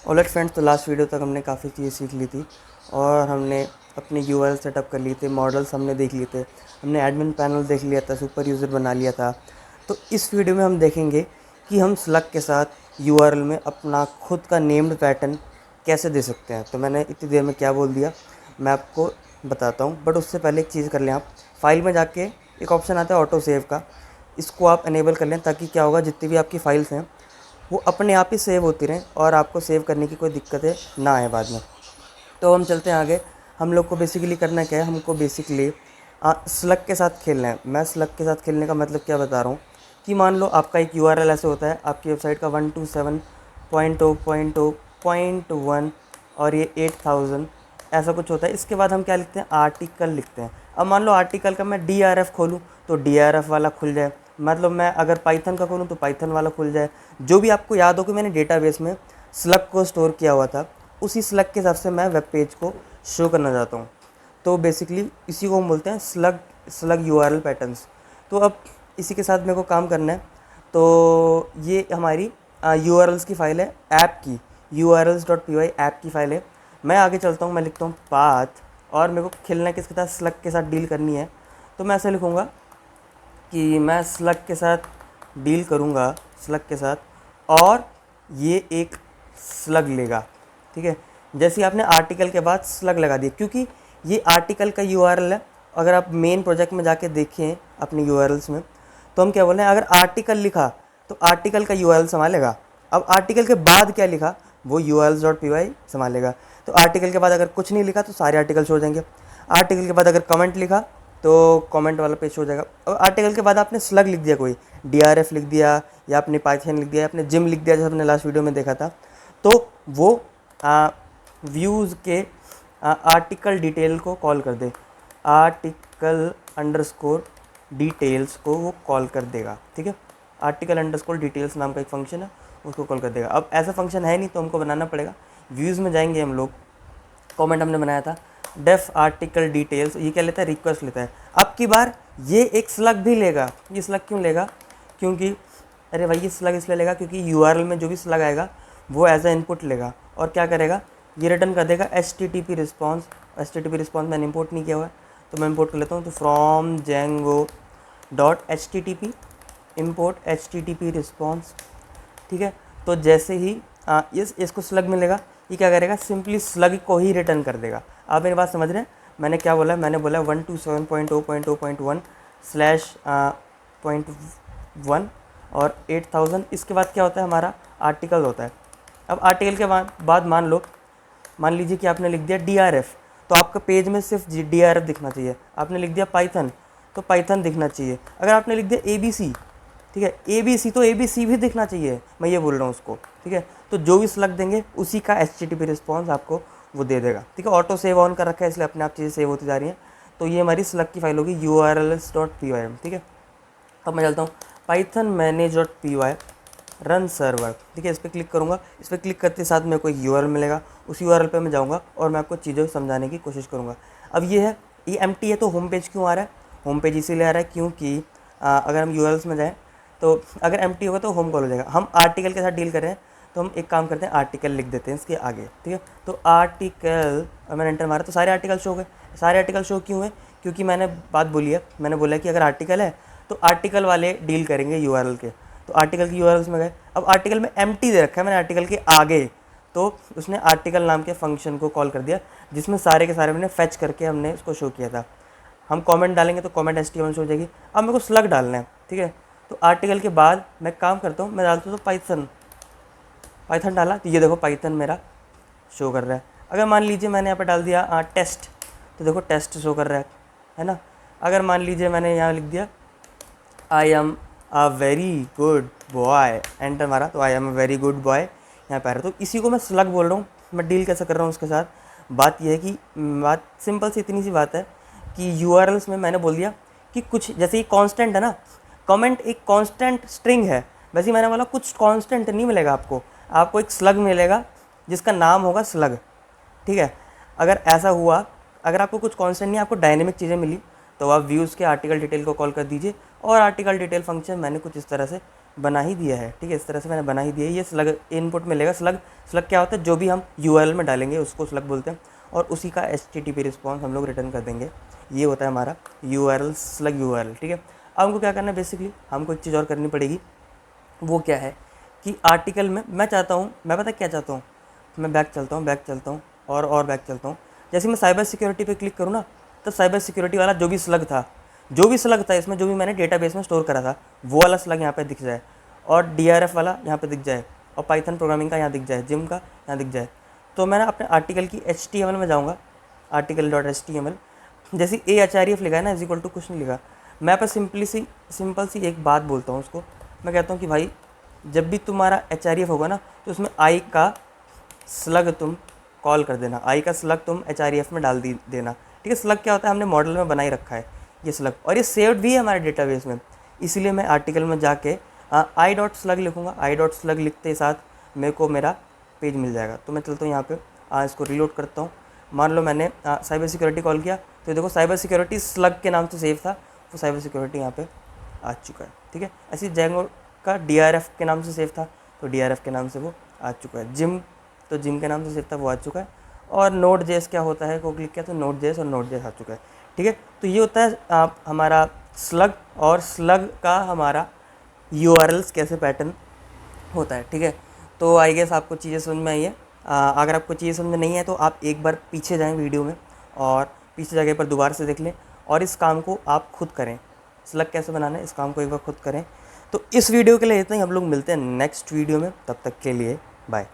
Alright friends, तो last video तक हमने काफ़ी चीज़ें सीख ली थी और हमने अपने यूआरएल सेटअप कर लिए थे, मॉडल्स हमने देख लिए थे, हमने एडमिन पैनल देख लिया था, सुपर यूज़र बना लिया था। तो इस वीडियो में हम देखेंगे कि हम स्लग के साथ यूआरएल में अपना खुद का नेम्ड पैटर्न कैसे दे सकते हैं। तो मैंने इतनी देर में क्या बोल दिया मैं आपको बताता हूँ, बट उससे पहले एक चीज़ कर लें। आप फाइल में जाके एक ऑप्शन आता है ऑटो सेव का, इसको आप इनेबल कर लें ताकि क्या होगा, जितनी भी आपकी फाइल्स हैं वो अपने आप ही सेव होती रहें और आपको सेव करने की कोई दिक्कतें ना आए बाद में। तो हम चलते हैं आगे। हम लोग को बेसिकली करना क्या है, हमको बेसिकली स्लग के साथ खेलना है। मैं स्लग के साथ खेलने का मतलब क्या बता रहा हूँ कि मान लो आपका एक यूआरएल ऐसे होता है, आपकी वेबसाइट का 127.0.0.1 और ये 8000 ऐसा कुछ होता है। इसके बाद हम क्या लिखते हैं, आर्टिकल लिखते हैं। अब मान लो आर्टिकल का मैं DRF खोलूँ तो DRF वाला खुल जाए, मतलब मैं अगर पाइथन का खोलूँ तो पाइथन वाला खुल जाए। जो भी आपको याद हो कि मैंने डेटाबेस में स्लग को स्टोर किया हुआ था, उसी स्लग के हिसाब से मैं वेब पेज को शो करना चाहता हूँ। तो बेसिकली इसी को हम बोलते हैं स्लग यूआरएल पैटर्न्स। तो अब इसी के साथ मेरे को काम करना है। तो ये हमारी यूआरएल्स की फ़ाइल है, ऐप की urls.py ऐप की फ़ाइल है। मैं आगे चलता हूँ, मैं लिखता हूँ पाथ, और मेरे को खेलना किसके साथ, स्लग के साथ डील करनी है। तो मैं ऐसे लिखूँगा कि मैं स्लग के साथ डील करूँगा, स्लग के साथ, और ये एक स्लग लेगा। ठीक है, जैसे ही आपने आर्टिकल के बाद स्लग लगा दिया, क्योंकि ये आर्टिकल का यूआरएल है। अगर आप मेन प्रोजेक्ट में जाके देखें अपने यूआरएल्स में, तो हम क्या बोल रहे हैं, अगर आर्टिकल लिखा तो आर्टिकल का यूआरएल संभालेगा। अब आर्टिकल के बाद क्या लिखा वो urls.py संभालेगा। तो आर्टिकल के बाद अगर कुछ नहीं लिखा तो सारे आर्टिकल्स हो जाएंगे। आर्टिकल के बाद अगर कमेंट लिखा तो कमेंट वाला पेज हो जाएगा। और आर्टिकल के बाद आपने स्लग लिख दिया, कोई DRF लिख दिया, या आपने पाइथन लिख दिया, या आपने जिम लिख दिया, जैसे हमने लास्ट वीडियो में देखा था, तो वो व्यूज़ के आर्टिकल डिटेल को कॉल कर दे, आर्टिकल अंडरस्कोर डिटेल्स को वो कॉल कर देगा। ठीक है, आर्टिकल अंडरस्कोर डिटेल्स नाम का एक फंक्शन है, उसको कॉल कर देगा। अब ऐसा फंक्शन है नहीं तो हमको बनाना पड़ेगा। व्यूज़ में जाएंगे हम लोग, कमेंट हमने बनाया था डेफ आर्टिकल डिटेल्स, ये क्या लेता है, रिक्वेस्ट लेता है। अब की बार ये एक स्लग भी लेगा। ये स्लग क्यों लेगा, क्योंकि अरे भाई ये स्लग इसलिए लेगा क्योंकि यूआरएल में जो भी स्लग आएगा वो एज ए इनपुट लेगा और क्या करेगा, ये रिटर्न कर देगा HTTP रिस्पॉन्स। HTTP रिस्पॉन्स मैंने इंपोर्ट नहीं किया हुआ है तो मैं इंपोर्ट कर लेता हूँ। तो from Django.http import HTTP response. ठीक है, तो जैसे ही इसको स्लग मिलेगा, ये क्या करेगा, सिंपली स्लग को ही रिटर्न कर देगा। आप मेरी बात समझ रहे हैं, मैंने क्या बोला, मैंने बोला 127.0.0.1 स्लैश .1 और 8000। इसके बाद क्या होता है, हमारा आर्टिकल होता है। अब आर्टिकल के बाद मान लीजिए कि आपने लिख दिया DRF, तो आपका पेज में सिर्फ DRF दिखना चाहिए। आपने लिख दिया पाइथन तो पाइथन दिखना चाहिए। अगर आपने लिख दिया ABC, ठीक है, ABC तो ABC भी दिखना चाहिए, मैं ये बोल रहा हूँ उसको। ठीक है, तो जो भी स्लग देंगे उसी का HTTP रिस्पॉन्स आपको वो दे देगा। ठीक है, ऑटो सेव ऑन कर रखा है इसलिए अपने आप चीज़ें सेव होती जा रही हैं। तो ये हमारी स्लग की फाइल होगी urls.py। ठीक है, अब मैं चलता हूँ python-manage.py रन सर्वर। ठीक है, इस पर क्लिक करूँगा। इस पर क्लिक करते साथ मेरे को एक यूआरएल मिलेगा, उस यूआरएल पे मैं जाऊँगा और मैं आपको चीज़ें समझाने की कोशिश करूँगा। अब ये है, ये एम्प्टी है तो होम पेज क्यों आ रहा है, होम पेज इसीलिए आ रहा है क्योंकि अगर हम यूआरएल्स में जाएँ तो अगर एम्प्टी होगा तो होम कॉल हो जाएगा। हम आर्टिकल के साथ डील कर रहे हैं तो हम एक काम करते हैं, आर्टिकल लिख देते हैं इसके आगे। ठीक है, तो आर्टिकल, और मैंने एंटर मारा तो सारे आर्टिकल शो हो गए। सारे आर्टिकल शो क्यों हुए, क्योंकि मैंने बात बोली है, मैंने बोला कि अगर आर्टिकल है तो आर्टिकल वाले डील करेंगे यूआरएल के। तो आर्टिकल की यूआरएल्स में गए। अब आर्टिकल में एम्प्टी दे रखा है मैंने आर्टिकल के आगे, तो उसने आर्टिकल नाम के फंक्शन को कॉल कर दिया जिसमें सारे के सारे मैंने फैच करके हमने उसको शो किया था। हम कमेंट डालेंगे तो कमेंट HTML हो जाएगी। अब मेरे को स्लग डालना है। ठीक है, तो आर्टिकल के बाद मैं काम करता हूँ, मैं डालता हूँ तो पाइथन डाला तो ये देखो पाइथन मेरा शो कर रहा है। अगर मान लीजिए मैंने यहाँ पर डाल दिया टेस्ट, तो देखो टेस्ट शो कर रहा है ना। अगर मान लीजिए मैंने यहाँ लिख दिया I am a very good boy, enter मारा तो I am a very good boy यहाँ पर। तो इसी को मैं स्लग बोल रहा हूँ। मैं डील कैसे कर रहा हूँ उसके साथ, बात यह है कि बात सिंपल सी इतनी सी बात है कि यूआरएल्स में मैंने बोल दिया कि कुछ, जैसे ये कांस्टेंट है ना, कमेंट एक कांस्टेंट स्ट्रिंग है, वैसे ही मैंने बोला कुछ कांस्टेंट नहीं मिलेगा आपको, आपको एक स्लग मिलेगा जिसका नाम होगा स्लग। ठीक है, अगर ऐसा हुआ, अगर आपको कुछ कांस्टेंट नहीं, आपको डायनेमिक चीज़ें मिली, तो आप व्यूज़ के आर्टिकल डिटेल को कॉल कर दीजिए। और आर्टिकल डिटेल फंक्शन मैंने कुछ इस तरह से बना ही दिया है, ठीक है, इस तरह से मैंने बना ही दिया है। ये स्लग इनपुट में लेगा। स्लग स्लग क्या होता है, जो भी हम यूआरएल में डालेंगे उसको स्लग बोलते हैं, और उसी का एचटीटीपी रिस्पॉन्स हम लोग रिटर्न कर देंगे। ये होता है हमारा यूआरएल, स्लग यूआरएल, ठीक है। अब हमको क्या करना है, बेसिकली हमको एक चीज़ और करनी पड़ेगी। वो क्या है कि आर्टिकल में मैं चाहता हूँ, मैं पता क्या चाहता हूँ, मैं बैक चलता हूँ और बैक चलता हूँ। जैसे मैं साइबर सिक्योरिटी पे क्लिक करूँ ना, तो साइबर सिक्योरिटी वाला जो भी स्लग था इसमें, जो भी मैंने डेटाबेस में स्टोर करा था, वो वाला स्लग यहाँ पे दिख जाए, और डीआरएफ वाला यहाँ पे दिख जाए, और पाइथन प्रोग्रामिंग का यहाँ दिख जाए, जिम का यहाँ दिख जाए। तो मैं ना अपने आर्टिकल की HTML में जाऊँगा, article.html, जैसे AHREF लिखा है ना, = कुछ नहीं लिखा, मैं पर सिंपल सी एक बात बोलता हूँ उसको। मैं कहता हूँ कि भाई जब भी तुम्हारा HREF होगा ना, तो उसमें आई का स्लग तुम कॉल कर देना, आई का स्लग तुम HREF में डाल देना, ठीक है। स्लग क्या होता है, हमने मॉडल में बना ही रखा है ये स्लग, और ये सेव्ड भी है हमारे डेटाबेस में। इसीलिए मैं आर्टिकल में जाके i.slug लिखूँगा, i.slug लिखते ही साथ मेरे को मेरा पेज मिल जाएगा। तो मैं चलता हूँ यहाँ पे, इसको रीलोड करता हूँ। मान लो मैंने साइबर सिक्योरिटी कॉल किया, तो देखो साइबर सिक्योरिटी स्लग के नाम से सेव था, वो साइबर सिक्योरिटी यहाँ पे आ चुका है, ठीक है। ऐसे जेंगो का DRF के नाम से सेव था, तो DRF के नाम से वो आ चुका है। जिम, तो जिम के नाम से सेव था, वो आ चुका है। और Node.js क्या होता है, को क्लिक किया तो Node.js और Node.js आ चुका है, ठीक है। तो ये होता है हमारा स्लग, और स्लग का हमारा URLs कैसे पैटर्न होता है, ठीक है। तो आई गेस आपको चीज़ें समझ में आई है। अगर आपको चीज़ें समझ में नहीं है तो आप एक बार पीछे जाएं वीडियो में, और पीछे जगह पर दोबारा से देख लें, और इस काम को आप खुद करें। स्लग कैसे बनाना है, इस काम को एक बार खुद करें। तो इस वीडियो के लिए इतना ही, हम लोग मिलते हैं नेक्स्ट वीडियो में, तब तक के लिए बाय।